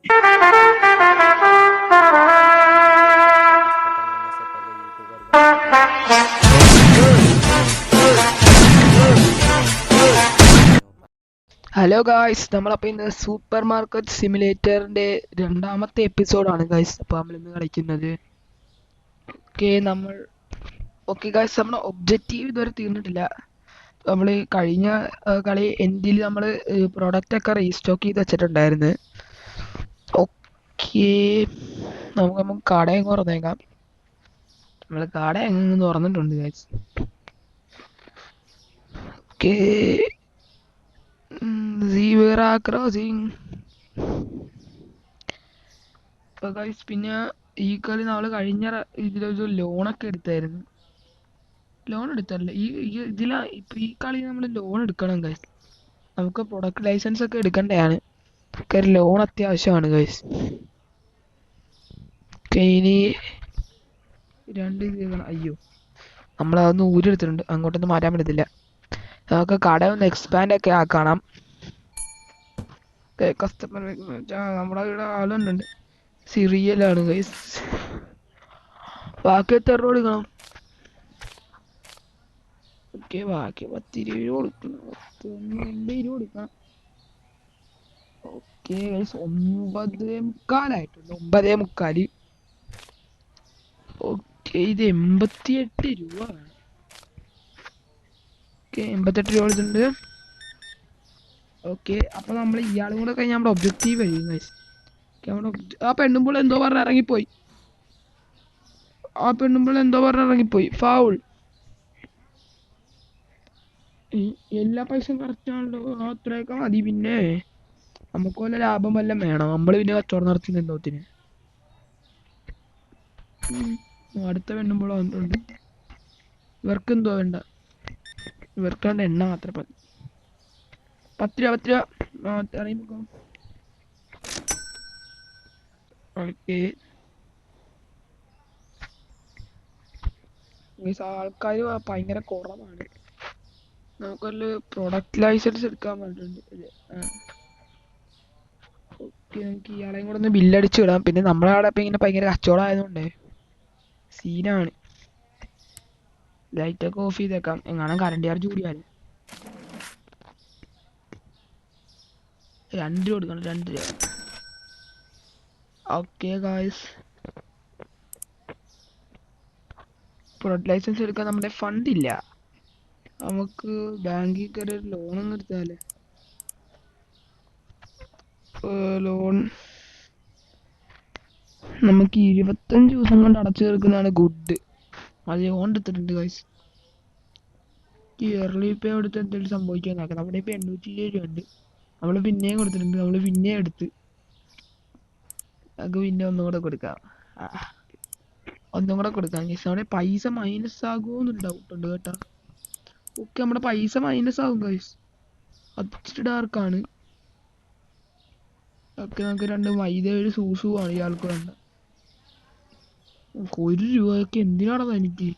Hello guys, നമ്മളപ്പോൾ ഇന്ന് super market സിമുലേറ്ററിൻ്റെ രണ്ടാമത്തെ എപ്പിസോഡാണ് ഗായ്സ്. അപ്പോൾ നമ്മളിന്ന് കളിക്കുന്നത് ഓക്കെ ഗായ്സ്, നമ്മുടെ ഒബ്ജക്റ്റീവ് ഇതുവരെ തീർന്നിട്ടില്ല. നമ്മൾ കഴിഞ്ഞ കളി എൻഡിൽ നമ്മൾ പ്രൊഡക്റ്റൊക്കെ റീസ്റ്റോക്ക് ചെയ്ത് വെച്ചിട്ടുണ്ടായിരുന്നു. ഓക്കെ, നമുക്ക് കട എങ്ങ് തുറന്നേക്കാം. നമ്മൾ കട എങ്ങ് തുറന്നിട്ടുണ്ട് ഗായ്സ്. Okay, Zebra crossing. അപ്പോൾ ഗൈസ്, പിന്നെ ഈ കളി നമ്മൾ കഴിഞ്ഞ ഇതിലൊരു ലോണൊക്കെ എടുത്തായിരുന്നു. ലോൺ എടുത്തല്ലേ ഇപ്പം ഈ കളി നമ്മൾ ലോൺ എടുക്കണം ഗൈസ്. നമുക്ക് പ്രൊഡക്റ്റ് ലൈസൻസ് ഒക്കെ എടുക്കേണ്ടതാണ്. കാര്യം ലോൺ അത്യാവശ്യമാണ് ഗൈസ്. ഇനി രണ്ട് അയ്യോ, നമ്മളതൊന്ന് ഊരെടുത്തിട്ടുണ്ട്, അങ്ങോട്ടൊന്നും മാറ്റാൻ പറ്റത്തില്ല. നമുക്ക് കട ഒന്ന് എക്സ്പാൻഡ് ഒക്കെ ആക്കണം. കസ്റ്റമർ നമ്മുടെ ഇവിടെ ആളുണ്ട്, സിറിയലാണ് ഗൈസ്. ബാക്കി എത്ര രൂപ കൊടുക്കണം? ഓക്കെ, ബാക്കി 10-20 കൊടുക്കണം. 80 രൂപ കൊടുക്കണം. Okay guys, 9:45 9:45. ഓക്കെ, ഇത് 88 രൂപ വേണം. ഓക്കെ, 88 രൂപ കൊടുത്തിട്ടുണ്ട്. ഓക്കെ, അപ്പൊ നമ്മൾ ഇയാളും കൂടെ കഴിഞ്ഞാൽ നമ്മുടെ ഒബ്ജക്റ്റീവ് കഴിയും ഗൈസ്. ആ പെണ്ണുമ്പോൾ എന്തോ പറഞ്ഞ് ഇറങ്ങിപ്പോയി. ഫൗൾ. എല്ലാ പൈസയും കറക്റ്റ് ആണല്ലോ. അത്രയൊക്കെ മതി. പിന്നെ നമുക്ക് വല്ല ലാഭം വല്ലതും വേണം. നമ്മൾ പിന്നെ കച്ചവടം നടത്തുന്ന എന്തോത്തിന്. അടുത്ത പെണ്ണുമ്പോൾ വന്നിട്ടുണ്ട്. ഇവർക്ക് എന്തോ വേണ്ട, ഇവർക്ക് വേണ്ട എണ്ണ മാത്രം മതി. 10 രൂപ ഇറങ്ങിപ്പോ. ഓക്കെ, ആൾക്കാർ ഭയങ്കര കുറവാണ്. നമുക്കൊരു പ്രൊഡക്റ്റ് ലൈസൻസ് എടുക്കാൻ പറഞ്ഞിട്ടുണ്ട്. ഓക്കെ, നമുക്ക് ഇയാളെയും കൂടെ ഒന്ന് ബില്ലടിച്ച് വിടാം. പിന്നെ നമ്മളെ അവിടെ ഇപ്പം ഇങ്ങനെ ഭയങ്കര കച്ചവടം ആയതുകൊണ്ടേ സീനാണ്. ലൈറ്റൊക്കെ ഓഫ് ചെയ്തേക്കാം, എങ്ങാനും കറണ്ട് ചാർജ് കൂടിയാലും. 2 രൂപ കൊടുക്കണം, 2 രൂപ. ഓക്കെ ഗായ്സ്, പ്രൊഡക്റ്റ് ലൈസൻസ് എടുക്കാൻ നമ്മുടെ ഫണ്ട് ഇല്ല. നമുക്ക് ബാങ്കിൽ കയറി ഒരു ലോണൊന്നും എടുത്താലേ. ലോൺ നമുക്ക് 25 ദിവസം കൊണ്ട് അടച്ചു തീർക്കുന്നതാണ് ഗുഡ്. അത് ലോൺ എടുത്തിട്ടുണ്ട് ഗൈസ്. ഇയർലി പേ എടുത്ത് എന്തെങ്കിലും സംഭവിക്കാൻ നോക്കാം. നമ്മുടെ ഇപ്പം 820 രൂപ ഉണ്ട്. നമ്മൾ പിന്നെയും കൊടുത്തിട്ടുണ്ട്, നമ്മൾ പിന്നെയും എടുത്ത്. നമുക്ക് പിന്നെ ഒന്നും കൂടെ കൊടുക്കാം ഗൈസ്. നമ്മുടെ പൈസ മൈനസ് ആകുമോ എന്നൊരു ഡൗട്ടുണ്ട് കേട്ടോ. ഓക്കെ, നമ്മുടെ പൈസ മൈനസ് ആകും ഗൈസ്, അത് ഇച്ചിരി ഡാർക്കാണ്. ഓക്കെ, നമുക്ക് 2 മൈദ ഒരു സൂസു ആണ് ഇയാൾക്ക് വേണ്ട. 1 രൂപയൊക്കെ എന്തിനാണത് എനിക്ക്?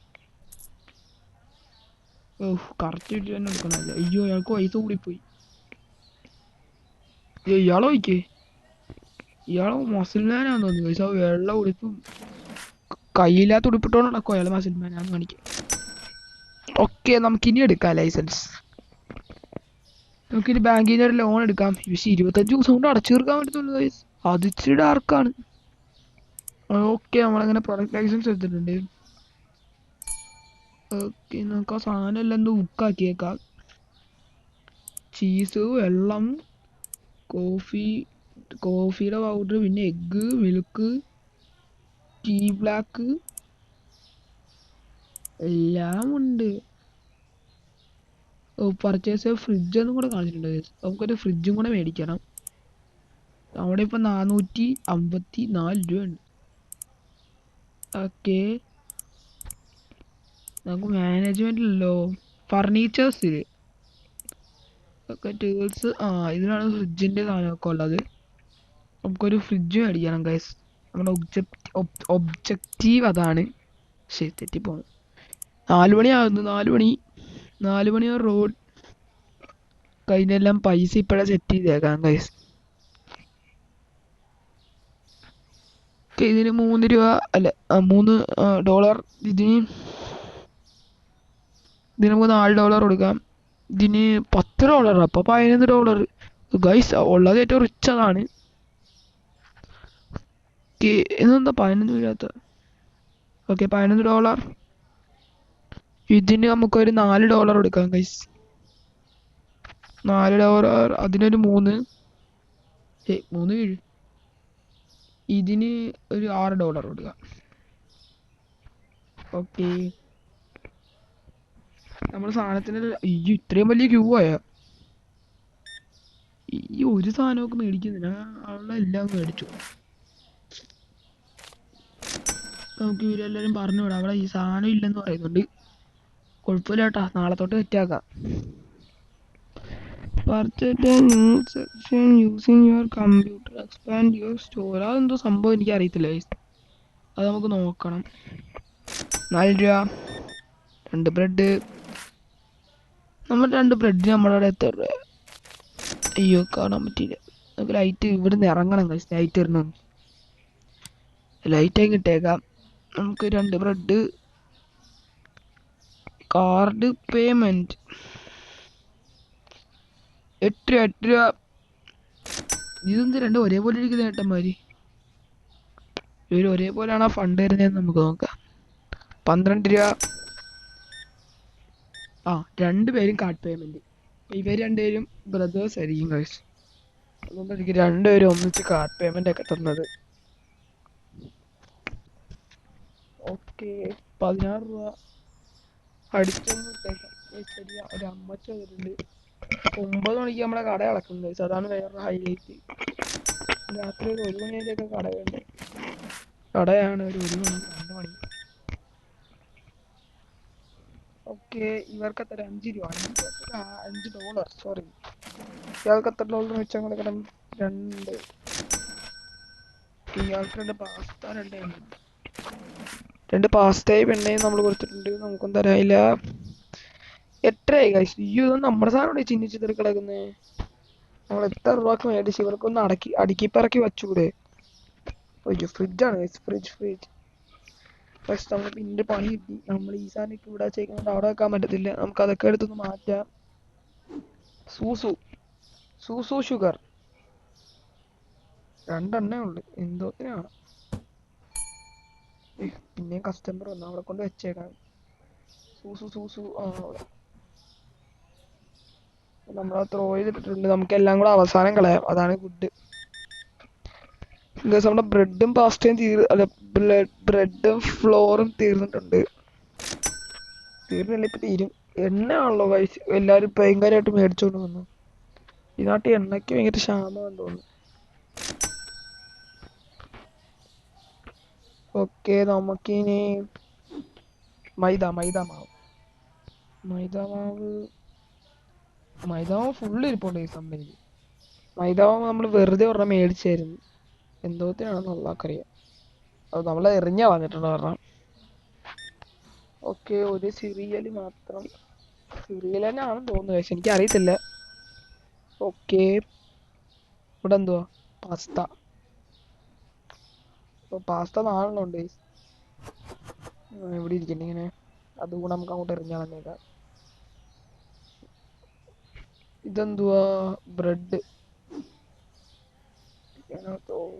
കറക്റ്റ് ആയിട്ട് തന്നെ എടുക്കണമല്ലോ. അയ്യോ, അയാൾക്ക് പൈസ കൂടിപ്പോയി. ഇയാളെ വയ്ക്കേ, ഇയാളെ മസിൽമാനാന്ന് തോന്നുന്നു ഗൈസ്. ആ വെള്ള ഉടുപ്പും കയ്യില്ലാത്ത ഉടുപ്പിട്ടോണ്ട് നടക്കും അയാൾ മസിൽമാനാന്ന് കാണിക്കുക. ഓക്കെ, നമുക്കിനി എടുക്കാം ലൈസൻസ്. നമുക്കിനി ബാങ്കിൽ നിന്ന് ഒരു ലോൺ എടുക്കാം. പക്ഷേ 25 ദിവസം കൊണ്ട് അടച്ചു തീർക്കാൻ പറ്റത്തുള്ളൂ ഗൈസ്, അത് ഇച്ചിരി ഡാർക്കാണ്. ഓക്കെ, നമ്മളങ്ങനെ പ്രൊഡക്റ്റ് ലൈസൻസ് എടുത്തിട്ടുണ്ട്. ഓക്കെ, നമുക്ക് ആ സാധനം എല്ലാം ഒന്ന് ബുക്കാക്കിയേക്കാം. ചീസ്, വെള്ളം, കോഫിയുടെ പൗഡർ, പിന്നെ എഗ്ഗ്, മിൽക്ക്, ടീ ബ്ലാക്ക് എല്ലാം ഉണ്ട്. പർച്ചേസ് ഫ്രിഡ്ജൊന്നും കൂടെ കാണിച്ചിട്ടുണ്ട്. നമുക്കൊരു ഫ്രിഡ്ജും കൂടെ മേടിക്കണം. അവിടെ ഇപ്പം 454 രൂപ ഉണ്ട്. ഓക്കെ, നമുക്ക് മാനേജ്മെന്റിലല്ലോ ഫർണിച്ചേഴ്സിൽ ഒക്കെ ടൂൾസ്. ഇതിനാണ് ഫ്രിഡ്ജിൻ്റെ സാധനമൊക്കെ ഉള്ളത്. നമുക്കൊരു ഫ്രിഡ്ജ് മേടിക്കണം ഗൈസ്. നമ്മുടെ ഒബ്ജക്റ്റീവ് അതാണ്. ശരി, തെറ്റിപ്പോണ്. 4 മണിയാകുന്നു. 4 മണി റോഡ് കഴിഞ്ഞെല്ലാം പൈസ ഇപ്പോഴേ സെറ്റ് ചെയ്തേക്കാം ഗൈസ്. ഇതിന് 3 രൂപ അല്ല $3. ഇതിന് നമുക്ക് $4 കൊടുക്കാം. ഇതിന് $10. അപ്പൊ $11. ഗൈസ് ഉള്ളത് ഏറ്റവും റിച്ച് അതാണ്. ഇതെന്താ 11 വീഴാത്ത? ഓക്കെ, $11. ഇതിന് നമുക്കൊരു $4 കൊടുക്കാം ഗൈസ്. $4. അതിനൊരു 3 വീഴും. ഇതിന് ഒരു $6 കൊടുക്കാം. ഓക്കെ, നമ്മുടെ സാധനത്തിന് ഇത്രയും വലിയ ക്യൂ ആയാ? ഈ ഒരു സാധനമൊക്കെ മേടിക്കുന്നില്ല, ആളുടെ എല്ലാം മേടിച്ചു. നമുക്ക് ഇവരെല്ലാരും പറഞ്ഞു വിടാം, അവിടെ ഈ സാധനം ഇല്ലെന്ന് പറയുന്നുണ്ട്. കുഴപ്പമില്ല കേട്ടാ, നാളെ തൊട്ട് സെറ്റാക്കാം. Purchase a new section using your computer. Expand your store. അതെന്തോ സംഭവം എനിക്ക് അറിയത്തില്ല. അത് നമുക്ക് നോക്കണം. $4. 2 ബ്രെഡ്. നമ്മൾ 2 ബ്രെഡിന് നമ്മളവിടെ എത്ര രൂപ? അയ്യോ, കാണാൻ പറ്റിയില്ല. നമുക്ക് ലൈറ്റ് ഇവിടുന്ന് ഇറങ്ങണം. ലൈറ്റ് ഇടണം. ലൈറ്റ് കിട്ടേക്കാം. നമുക്ക് 2 ബ്രെഡ്. Card payment $8. ഇതെന്ത് രണ്ടും ഒരേപോലെ ഇരിക്കുന്ന ഏട്ടന്മാര്? ഇവർ ഒരേപോലെയാണ് ഫണ്ട് വരുന്നതെന്ന് നമുക്ക് നോക്കാം. $12. 2 പേരും കാർഡ് പേയ്മെന്റ്. ഇവർ 2 പേരും ബ്രദേഴ്സ് ആയിരിക്കും ഗൈസ്. അതുകൊണ്ടായിരിക്കും 2 പേരും ഒന്നിച്ച് കാർഡ് പേയ്മെന്റ് ഒക്കെ തന്നത്. ഓക്കെ, $16 അടിച്ചൊന്നും ഇട്ടേക്കാം. ശരിയാ, ഒരു അമ്മച്ച വരുന്നുണ്ട്. 9 മണിക്ക് നമ്മളെ കട അടക്കുന്നത്. അതാണ് വേറൊരു ഹൈലൈറ്റ്. രാത്രി ഒരു 1 മണിയൊക്കെ കട വേണ്ടേ? കടയാണ് ഒരു 1 മണി 2 മണി. ഓക്കെ, ഇവർക്ക് എത്ര? $5. $5. സോറി, ഇയാൾക്ക് എത്ര $? വെച്ചാൽ കൊടുക്കണം? 2. ഇയാൾക്ക് 2 പാസ്ത, 2 പാസ്തയും എണ്ണയും നമ്മൾ കൊടുത്തിട്ടുണ്ട്. നമുക്കൊന്നും തരാനില്ല. 8 ഗൈസ്. ഇത് നമ്മുടെ സാധനം ചിഹ്നിച്ച് തീർ കിടക്കുന്നേ. നമ്മൾ എത്ര രൂപക്ക് മേടിച്ച് ഇവർക്കൊന്ന് അടുക്കിപ്പിറക്കി വെച്ചൂടെ? അയ്യോ, ഫ്രിഡ്ജാണ് ഗൈസ്. ഫ്രിഡ്ജ് പക്ഷെ നമ്മൾ പിന്നെ പണി കിട്ടി. നമ്മൾ ഈ സാധനം ഇവിടെ വെച്ചേക്കുന്നത് അവിടെ വെക്കാൻ പറ്റത്തില്ല. നമുക്ക് അതൊക്കെ എടുത്തൊന്ന് മാറ്റാം. സൂസു ഷുഗർ 2 എണ്ണേ ഉള്ളു. എന്തോത്തിനാണ്? പിന്നെ കസ്റ്റമർ വന്നു, അവിടെ കൊണ്ട് വെച്ചേക്കാം. സൂസു നമ്മൾ ത്രോ ചെയ്തിട്ടുണ്ട്. നമുക്ക് എല്ലാം കൂടെ അവസാനം കളയാം, അതാണ് ഗുഡ്. നമ്മുടെ ബ്രെഡും പാസ്റ്റയും ബ്രെഡും ഫ്ലോറും തീർന്നിട്ടുണ്ട്. തീർന്നില്ല, ഇപ്പൊ തീരും. എണ്ണ ആണല്ലോ കഴിച്ച് എല്ലാരും ഭയങ്കരമായിട്ട് മേടിച്ചോണ്ട് വന്നു. ഈ നാട്ടിൽ എണ്ണയ്ക്ക് ഭയങ്കര ക്ഷാമമാണെന്ന് തോന്നുന്നു. ഓക്കെ, നമുക്കിനി മൈദാമാവ് ഫുള്ള് ഇരിപ്പുണ്ട് ഈ കമ്പനിയിൽ. മൈദാമാവ് നമ്മൾ വെറുതെ ഒരെണ്ണം മേടിച്ചായിരുന്നു. എന്തോത്തിനാണെന്ന് അള്ളാഹ്ക്കറിയാം. അത് നമ്മളെ എറിഞ്ഞാ വന്നിട്ടുണ്ട് ഒരെണ്ണം. ഓക്കെ, ഒരു സിറിയൽ മാത്രം. സിറിയൽ തന്നെ ആണെന്ന് തോന്നുന്നു, പക്ഷെ എനിക്ക് അറിയത്തില്ല. ഓക്കെ, ഇവിടെ എന്തുവാ? പാസ്ത 4 ഉണ്ട്. ഇവിടെ ഇരിക്കണ്ട ഇങ്ങനെ. അതുകൂടെ നമുക്ക് അങ്ങോട്ട് എറിഞ്ഞാൽ വന്നേക്കാം. ഇതെന്തുവാ? ബ്രെഡ്.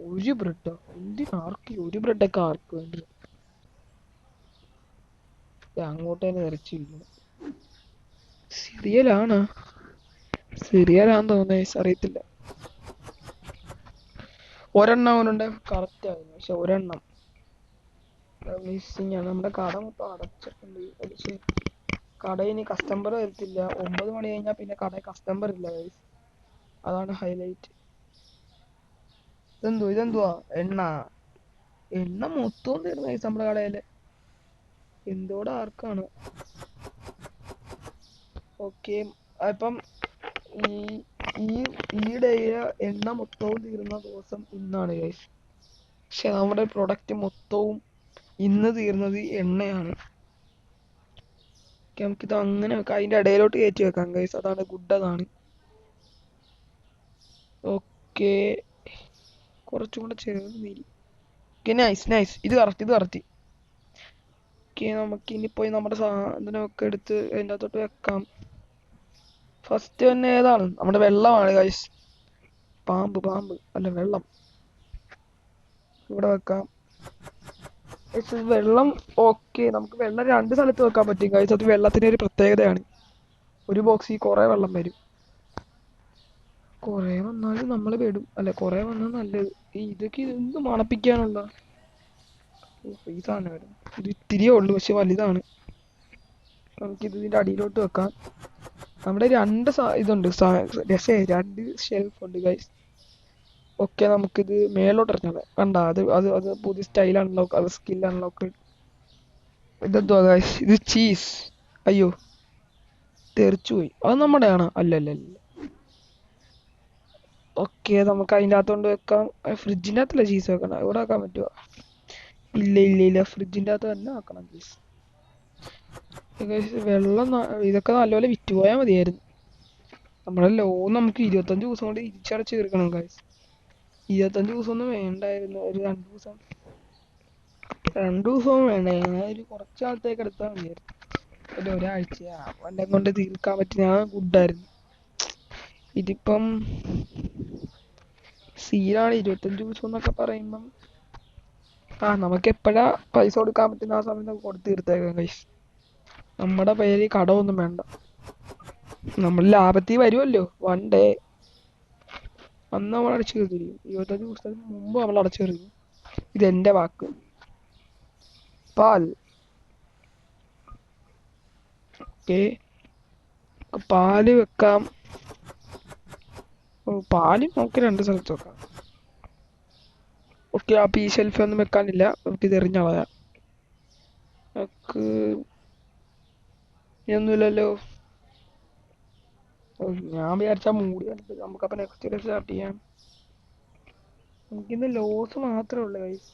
ഒരു ബ്രെഡോ? എന്തിനാർക്ക് ഒരു ബ്രെഡൊക്കെ ആർക്ക് വേണ്ടി? അങ്ങോട്ട് തന്നെ നിറച്ചിരിക്കുന്നു. സിറിയലാന്ന് തോന്നുന്നത്, അറിയത്തില്ല. ഒരെണ്ണം അവനുണ്ട് കറക്റ്റ് ആയിരുന്നു, പക്ഷെ ഒരെണ്ണം മിസ്സിങ് ആണ്. നമ്മുടെ കട മൊത്തം അടച്ചിട്ടുണ്ട്. പക്ഷേ കടയിൽ ഇനി കസ്റ്റമർ വരത്തില്ല. 9 മണി കഴിഞ്ഞാൽ പിന്നെ കടയിൽ കസ്റ്റമർ ഇല്ല. അതാണ് ഹൈലൈറ്റ്. ഇതെന്തുവാ? എണ്ണ മൊത്തവും തീർന്നു നമ്മുടെ കടയില്. എന്തോടെ ആർക്കാണ്? ഓക്കെ, അപ്പം ഈ ഡേയില് എണ്ണ മൊത്തവും തീർന്ന ദിവസം ഇന്നാണ് ഗൈസ്. പക്ഷെ നമ്മുടെ പ്രൊഡക്റ്റ് മൊത്തവും ഇന്ന് തീർന്നത് എണ്ണയാണ്. നമുക്കിത് അങ്ങനെ വെക്കാം, അതിന്റെ ഇടയിലോട്ട് കയറ്റി വെക്കാം ഗൈസ്. അതാണ് ഗുഡ്. അതാണ് ഓക്കെ. കുറച്ചും കൂടെ ചേർന്നിരി. ഓക്കെ നൈസ് നൈസ്, ഇത് കറക്റ്റ് ഇത് കറക്റ്റ്. ഓക്കെ നമുക്ക് ഇനി പോയി നമ്മുടെ സാധനമൊക്കെ എടുത്ത് അതിൻ്റെ അകത്തോട്ട് വെക്കാം. ഫസ്റ്റ് തന്നെ ഏതാണ്? നമ്മുടെ വെള്ളമാണ് ഗൈസ്. പാമ്പ് പാമ്പ് അല്ല വെള്ളം. ഇവിടെ വെക്കാം. വെള്ളം ഓക്കെ, നമുക്ക് വെള്ളം രണ്ട് സ്ഥലത്ത് വെക്കാൻ പറ്റും ഗൈസ്. അത് വെള്ളത്തിന്റെ ഒരു പ്രത്യേകതയാണ്. ഒരു ബോക്സിൽ കുറെ വെള്ളം വരും. കുറെ വന്നാലും നമ്മൾ പെടും. അല്ല കുറെ വന്നാൽ നല്ലത്. ഇതൊക്കെ ഇതൊന്ന് മണപ്പിക്കാനുള്ള ഈ സാധനം വരും. ഇത് ഇത്തിരിയേ ഉള്ളൂ, പക്ഷെ വലുതാണ്. നമുക്കിത് ഇതിന്റെ അടിയിലോട്ട് വെക്കാം. നമ്മുടെ രണ്ട് ഇതുണ്ട്, രണ്ട് ഷെൽഫ് ഉണ്ട് ഗൈസ്. ഓക്കെ നമുക്കിത് മേലോട്ട് ഇറങ്ങാം. കണ്ട അത് അത് അത് പുതിയ സ്റ്റൈൽ അൺലോക്ക്, അത് സ്കിൽ അൺലോക്ക്. ഇതെന്തുവാ ഗൈസ്? ഇത് ചീസ്. അയ്യോ തെറിച്ചു പോയി. അത് നമ്മുടെ ആണോ? അല്ലല്ല. ഓക്കെ നമുക്ക് അതിൻ്റെ അകത്തോണ്ട് വെക്കാം. ഫ്രിഡ്ജിൻ്റെ അകത്തല്ല ചീസ് വെക്കണം. ഇവിടെ വെക്കാൻ പറ്റുമോ? ഇല്ല ഇല്ല ഇല്ല, ഫ്രിഡ്ജിൻ്റെ അകത്ത് തന്നെ വെക്കണം ചീസ്. വെള്ളം ഇതൊക്കെ നല്ലപോലെ വിറ്റുപോയാൽ മതിയായിരുന്നു. നമ്മുടെ ലോൺ നമുക്ക് 25 ദിവസം കൊണ്ട് തിരിച്ചടച്ച് തീർക്കണം ഗൈസ്. 25 ദിവസം ഒന്നും വേണ്ടായിരുന്നു, ഒരു 2 ദിവസം. 2 ദിവസവും വേണ്ട, ഒരു കുറച്ച് നാളത്തേക്ക് എടുത്താൽ മതിയായിരുന്നു. ഒരു ഒരാഴ്ച വല്ലതും കൊണ്ട് തീർക്കാൻ പറ്റി ഞാൻ ഗുഡായിരുന്നു. ഇതിപ്പം സീനാണ്. 25 ദിവസം എന്നൊക്കെ പറയുമ്പം നമുക്ക് എപ്പോഴാ പൈസ കൊടുക്കാൻ പറ്റുന്ന ആ സമയം നമുക്ക് കൊടുത്ത് തീർത്തേക്കാം ഗൈസ്. നമ്മുടെ പേര് കടമൊന്നും വേണ്ട. നമ്മൾ ലാഭത്തിൽ വരുമല്ലോ വൺ ഡേ, അന്ന് നമ്മൾ അടച്ചു തീർത്തിരിക്കും. 25 ദിവസത്തിന് മുമ്പ് നമ്മൾ അടച്ചു തീർക്കും. ഇതെന്റെ വാക്ക്. പാൽ. ഓക്കെ പാല് വെക്കാം. പാല് നമുക്ക് രണ്ട് സ്ഥലത്ത് വെക്കാം. ഓക്കെ അപ്പൊ ഈ ഷെൽഫ് ഒന്നും വെക്കാനില്ല, നമുക്ക് ഇത് എറിഞ്ഞ് കളയാം. നമുക്ക് ഇതൊന്നുമില്ലല്ലോ. ഞാൻ വിചാരിച്ചാ മൂടി കണ്ടിട്ട് നമുക്കപ്പൊ നെക്സ്റ്റ് ഡേ സ്റ്റാർട്ട് ചെയ്യാം. നമുക്കിന്ന് ലോസ് മാത്രമേ ഉള്ളൂ ഗൈസ്.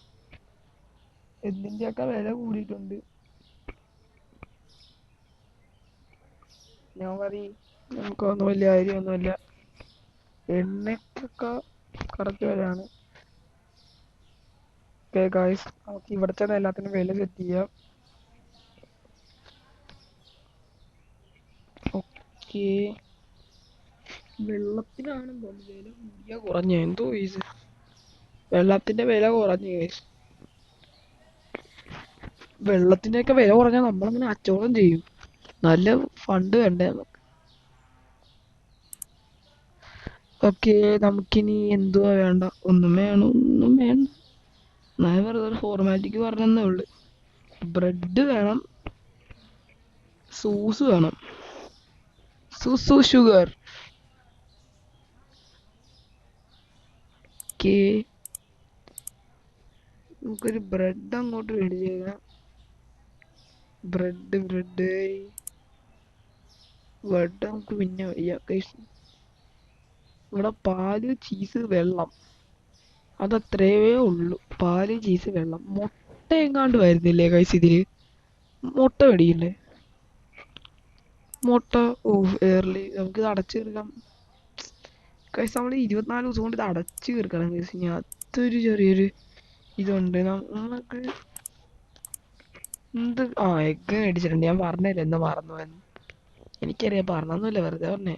എന്തിൻ്റെയൊക്കെ വില കൂടിയിട്ടുണ്ട്. ഞാൻ പറയും നമുക്കൊന്നുമില്ല, കാര്യമൊന്നുമില്ല. എണ്ണയ്ക്കൊക്കെ കറക്റ്റ് വിലയാണ്. ഓക്കെ ഗൈസ് നമുക്ക് ഇവിടെ തന്നെ എല്ലാത്തിനും വില സെറ്റ് ചെയ്യാം. ഓക്കെ വെള്ളത്തിനാണെന്ന് തോന്നുന്നു വില കൂടിയാ കുറഞ്ഞ, എന്തോ ഇത് വെള്ളത്തിന്റെ വില കുറഞ്ഞു ഗൈസ്. വെള്ളത്തിന്റെയൊക്കെ വില കുറഞ്ഞാൽ നമ്മളങ്ങനെ കച്ചവടം ചെയ്യും. നല്ല ഫണ്ട് വേണ്ടേ നമുക്ക്. ഓക്കെ നമുക്കിനി എന്തുവാ വേണ്ട? ഒന്നും വേണം, ഒന്നും വേണ്ട. ഞാൻ വെറുതെ ഒരു ഫോർമാലിറ്റിക്ക് പറഞ്ഞതേ ഉള്ളു. ബ്രെഡ് വേണം, സൂസ് വേണം, സൂസു ഷുഗർ. ഓക്കെ നമുക്കൊരു ബ്രെഡ് അങ്ങോട്ട് മേടിച്ചേക്കാം. ബ്രെഡ് ബ്രെഡ് ബ്രെഡ് നമുക്ക് പിന്നെ മേടിക്കാം. ഇവിടെ പാല് ചീസ് വെള്ളം അതത്രേ ഉള്ളു. പാല് ചീസ് വെള്ളം. മുട്ട എങ്ങാണ്ട് വരുന്നില്ലേ കൈസ് ഇതില്? മുട്ട മേടിക്കില്ലേ? മുട്ട ഓ ഏർലി നമുക്കിത് അടച്ചു തീർക്കാം കൈസ്. നമ്മൾ 24 ദിവസം കൊണ്ട് ഇത് അടച്ചു തീർക്കണം കൈസ്. ഇനി അതൊരു ചെറിയൊരു ഇതുണ്ട് നമുക്ക്. എന്ത് എഗ്ഗ് മേടിച്ചിട്ടുണ്ട്. ഞാൻ പറഞ്ഞില്ല എന്താ മറന്നു പോയെന്ന്. എനിക്കറിയാം, പറഞ്ഞൊന്നുമില്ല, വെറുതെ പറഞ്ഞേ.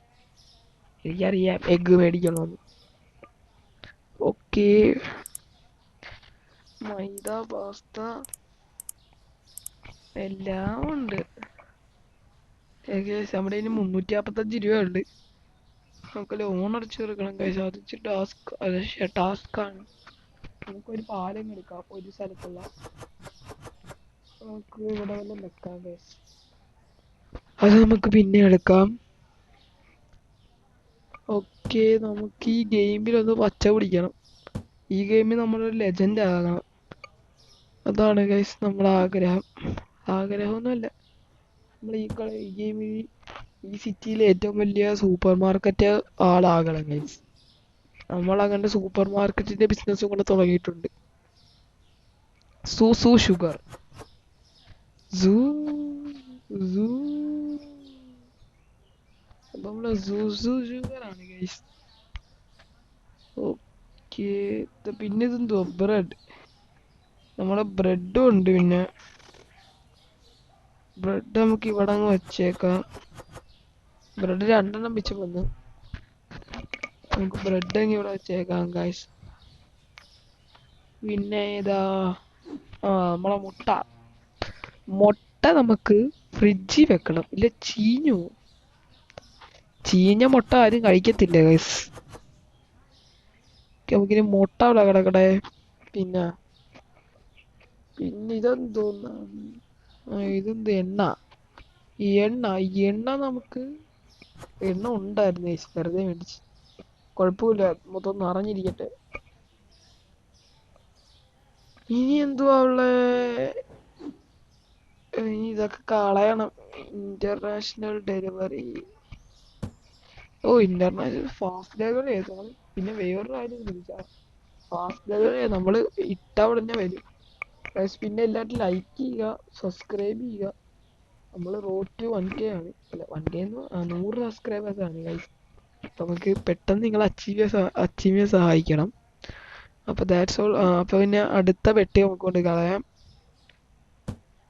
എനിക്കറിയാം എഗ്ഗ് മേടിക്കണമെന്ന്. ഓക്കെ മൈദ പാസ്ത എല്ലാം ഉണ്ട്. ഏകദേശം നമ്മുടെ ഇനി 345 രൂപയുണ്ട്. നമുക്ക് ലോൺ അടച്ചു തീർക്കണം കൈസ്. അത് ടാസ്ക്കാണ്. നമുക്കൊരു പാലം എടുക്കാം ഒരു സ്ഥലത്തുള്ള. നമുക്ക് ഇവിടെ വല്ലതും വെക്കാം കൈസ്. അത് നമുക്ക് പിന്നെ എടുക്കാം. ഓക്കെ നമുക്ക് ഈ ഗെയിമിലൊന്ന് പച്ച പിടിക്കണം. ഈ ഗെയിമിൽ നമ്മളൊരു ലെജൻഡ് ആകണം. അതാണ് ഗൈസ് നമ്മുടെ ആഗ്രഹം. ആഗ്രഹമൊന്നുമല്ല, നമ്മൾ ഈ ഗെയിമിൽ ഈ സിറ്റിയിലെ ഏറ്റവും വലിയ സൂപ്പർ മാർക്കറ്റ് ആളാകണം ഗൈസ്. നമ്മൾ അങ്ങനെ സൂപ്പർ മാർക്കറ്റിന്റെ ബിസിനസ് കൊണ്ട് തുടങ്ങിയിട്ടുണ്ട്. സൂസു ഷുഗർ. സൂ സൂ അപ്പൊ നമ്മള് സൂസു ഷുഗർ ആണ് ഗൈസ്. ഓക്കെ പിന്നെ ഇതെന്തോ ബ്രെഡ്. നമ്മളെ ബ്രെഡും ഉണ്ട്. പിന്നെ ബ്രെഡ് നമുക്ക് ഇവിടെ അങ്ങ് വെച്ചേക്കാം. ബ്രെഡ് 2 വെച്ച് വന്ന് നമുക്ക് ബ്രെഡ് അങ്ങ് ഇവിടെ വെച്ചേക്കാം ഗൈസ്. പിന്നെ ഇതാ നമ്മളെ മുട്ട നമുക്ക് ഫ്രിഡ്ജിൽ വെക്കണം, ഇല്ല ചീഞ്ഞു. ചീഞ്ഞ മുട്ട ആരും കഴിക്കത്തില്ല ഗൈസ്. നമുക്കിനി മുട്ട അവിടെ കിടക്കട്ടെ. പിന്നെ പിന്നെ ഇതെന്തോന്നാ, ഇതെന്ത് എണ്ണ നമുക്ക് എണ്ണ ഉണ്ടായിരുന്നു ഗൈസ്, വെറുതെ മേടിച്ച്. കുഴപ്പമില്ല, മൊത്തം നിറഞ്ഞിരിക്കട്ടെ. ഇനി എന്തുവാ ഉള്ളേ? ഇനി ഇതൊക്കെ കളയണം. International delivery. International fast delivery ആയിരുന്നു. പിന്നെ വേറൊരു കാര്യം ചോദിച്ചാ, ഫാസ്റ്റ് ഡെലിവറി നമ്മള് ഇട്ട ഉടനെ വരും. പിന്നെ എല്ലാവരും ലൈക്ക് ചെയ്യുക, സബ്സ്ക്രൈബ് ചെയ്യുക. നമ്മള് റോഡ് ടു 1K ആണ്. അല്ല 1K 100 സബ്സ്ക്രൈബേഴ്സ് ആണ് ഗൈസ്. നമുക്ക് പെട്ടെന്ന് നിങ്ങൾ അച്ചീവ് ചെയ്യാൻ സഹായിക്കണം. അപ്പൊ ദാറ്റ്സ് ഓൾ. അപ്പൊ പിന്നെ അടുത്ത പെട്ടി നമുക്ക് കൊണ്ട് കളയാം.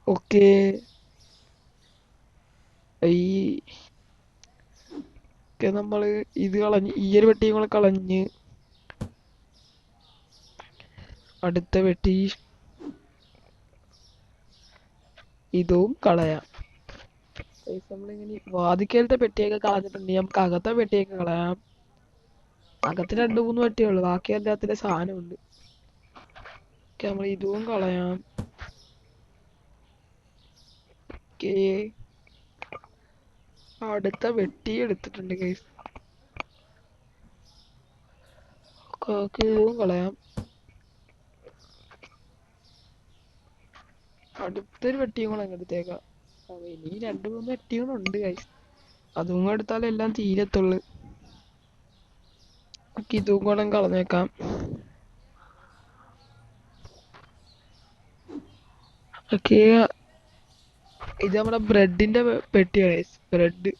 ഓക്കെ, നമ്മള് ഇത് കളഞ്ഞ് ഈ ഒരു പെട്ടിയും കൂടെ കളഞ്ഞ് അടുത്ത പെട്ടി ഇതും കളയാം. നമ്മളിങ്ങനെ വാതിക്കലത്തെ പെട്ടിയൊക്കെ കളഞ്ഞിട്ടുണ്ടെങ്കിൽ നമുക്ക് അകത്തെ പെട്ടിയൊക്കെ കളയാം. അകത്ത് 2-3 പെട്ടിയേ ഉള്ളു, ബാക്കി എല്ലാത്തിൻ്റെ സാധനമുണ്ട്. നമ്മൾ ഇതും കളയാം. അടുത്ത വെട്ടി എടുത്തിട്ടുണ്ട് ഗൈസ്. ഇതും കളയാം. അടുത്തൊരു വെട്ടിയും കൂടെ അങ്ങ് എടുത്തേക്കാം. ഇനി 2-3 വെട്ടികളുണ്ട് ഗൈസ്, അതും കൂടെ എടുത്താലേ എല്ലാം തീരത്തുള്ളു. ഇതും കൂടെ കളഞ്ഞേക്കാം. ഓക്കെ, ഇത് നമ്മുടെ ബ്രെഡിന്റെ പെട്ടിയാണ് ഗൈസ്. ബ്രെഡ്.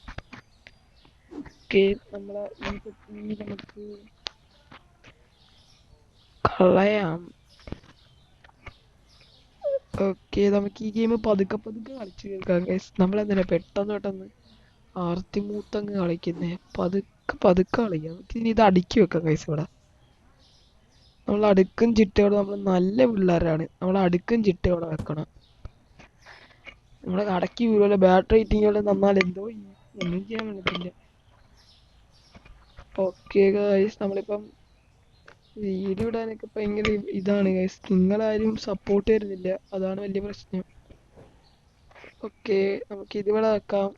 നമ്മളെ ഈ പെട്ടി നമുക്ക് കളയാം. ഓക്കെ, നമുക്ക് ഈ ഗെയിം പതുക്കെ കളിച്ചു കേൾക്കാം ഗൈസ്. നമ്മളെന്തിനാ പെട്ടെന്ന് ആർത്തിമൂത്തങ്ങ് കളിക്കുന്നേ? പതുക്കെ കളിക്കാം. ഇനി ഇത് അടുക്കി വെക്കാം ഗൈസ്. ഇവിടെ നമ്മൾ അടുക്കും ചിട്ടയോടെ, നമ്മൾ നല്ല പിള്ളേരാണ്, നമ്മൾ അടുക്കും ചിട്ടയോടെ വെക്കണം. നമ്മളെ അടക്കി വീഴുമല്ലോ. ബാറ്ററി റേറ്റിംഗ് നന്നാൽ എന്തോ ഒന്നും ചെയ്യാൻ പറ്റത്തില്ല. ഓക്കെ ഗൈസ്, നമ്മളിപ്പം വീഡിയോ ഇടാനൊക്കെ ഭയങ്കര ഇതാണ് ഗൈസ്. നിങ്ങളാരും സപ്പോർട്ട് തരുന്നില്ല, അതാണ് വലിയ പ്രശ്നം. ഓക്കെ, നമുക്ക് ഇതിവിടെ വെക്കാം.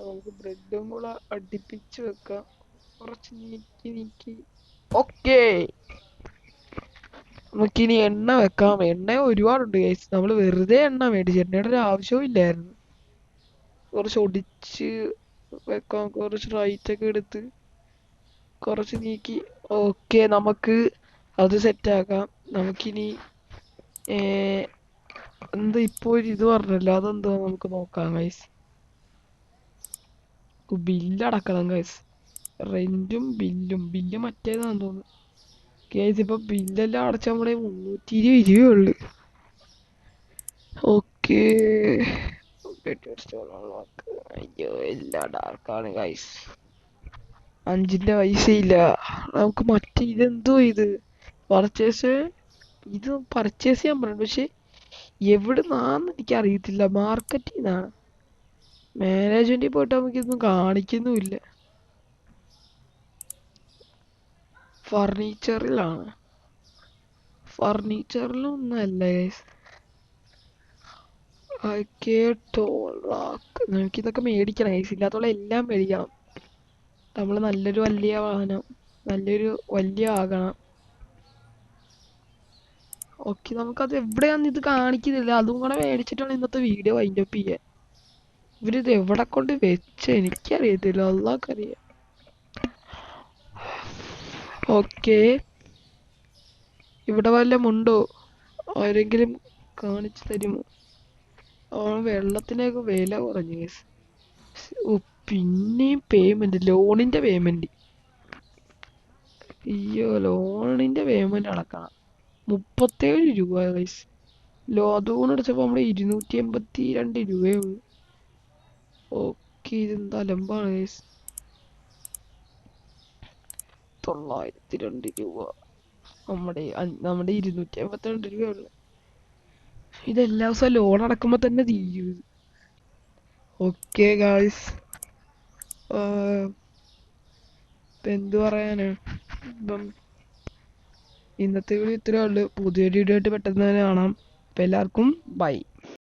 നമുക്ക് ബ്രെഡും കൂടെ അടുപ്പിച്ച് വെക്കാം. കുറച്ച് നീക്കി. ഓക്കെ, നമുക്കിനി എണ്ണ വെക്കാം. എണ്ണ ഒരുപാടുണ്ട് ഗൈസ്. നമ്മൾ വെറുതെ എണ്ണ മേടിച്ചു, എണ്ണയുടെ ഒരു ആവശ്യവും ഇല്ലായിരുന്നു. കുറച്ച് ഒടിച്ച് വെക്കാം, കുറച്ച് റൈറ്റൊക്കെ എടുത്ത് കുറച്ച് നീക്കി. ഓക്കെ, നമുക്ക് അത് സെറ്റാക്കാം. നമുക്കിനി എന്താ ഇപ്പൊ ഒരു ഇത് പറഞ്ഞല്ലോ, അതെന്തോ നമുക്ക് നോക്കാം ഗൈസ്. ബില്ലടക്കണം ഗൈസ്. റെന്റും ബില്ല് മറ്റേതാന്ന് തോന്നുന്നു ഗൈസ്. ഇപ്പൊ ബില്ലെല്ലാം അടച്ച നമ്മുടെ 320 ഉള്ളു. ഓക്കെ, അയ്യോ എല്ലാം ഡാർക്കാണ് ഗൈസ്. 5ന്റെ പൈസയില്ല. നമുക്ക് മറ്റേ ഇതെന്തോ ഇത് പർച്ചേസ് ചെയ്യാൻ പറഞ്ഞു, പക്ഷെ എവിടുന്നാന്ന് എനിക്ക് അറിയത്തില്ല. മാർക്കറ്റിൽ നിന്നാണ്. മാനേജ്മെന്റിൽ പോയിട്ട് നമുക്കിതൊന്നും കാണിക്കുന്നുമില്ല. ഫർണിച്ചറിലൊന്നും അല്ല ഗൈസ്. നമുക്കിതൊക്കെ മേടിക്കണം ഗൈസ്. ഇല്ലാത്തുള്ള എല്ലാം മേടിക്കണം. നമ്മൾ നല്ലൊരു വലിയ വാഹനം, വലിയ ആകണം. ഓക്കെ, നമുക്കത് എവിടെയാന്ന് ഇത് കാണിക്കുന്നില്ല. അതും കൂടെ മേടിച്ചിട്ടാണ് ഇന്നത്തെ വീഡിയോ വൈൻഡപ്പ് ചെയ്യാൻ. ഇവരിത് എവിടെ കൊണ്ട് വെച്ച എനിക്കറിയത്തില്ല, അള്ളാഹ്ക്കറിയാം. ഓക്കെ, ഇവിടെ വല്ലതും ഉണ്ടോ? ആരെങ്കിലും കാണിച്ചു തരുമോ? വെള്ളത്തിനൊക്കെ വില കുറഞ്ഞു ഗൈസ്. പിന്നെയും പേയ്മെന്റ്, ലോണിന്റെ പേയ്മെന്റ്. അയ്യോ, ലോണിന്റെ പേയ്മെന്റ് അടക്കണം. 37 രൂപ ഗൈസ്. ലോൺ അടിച്ചപ്പോ നമ്മള് 282 രൂപയേ ഉള്ളൂ. ഓക്കെ, ഇതെന്താ അലമ്പാണ് ഗൈസ്. 902 രൂപ. നമ്മുടെ 282 രൂപയുള്ളു. ഇതെല്ലാ ദിവസവും ലോൺ അടക്കുമ്പോ തന്നെ തീരും ഇത്. ഓക്കെ ഗായ്സ്, ഇപ്പൊ എന്ത് പറയാനാ. ഇപ്പം ഇന്നത്തെ വീഡിയോ ഇത്രേ ഉള്ളു. പുതിയൊരു വീഡിയോ ആയിട്ട് പെട്ടെന്ന് തന്നെ കാണാം. അപ്പൊ എല്ലാവർക്കും ബൈ.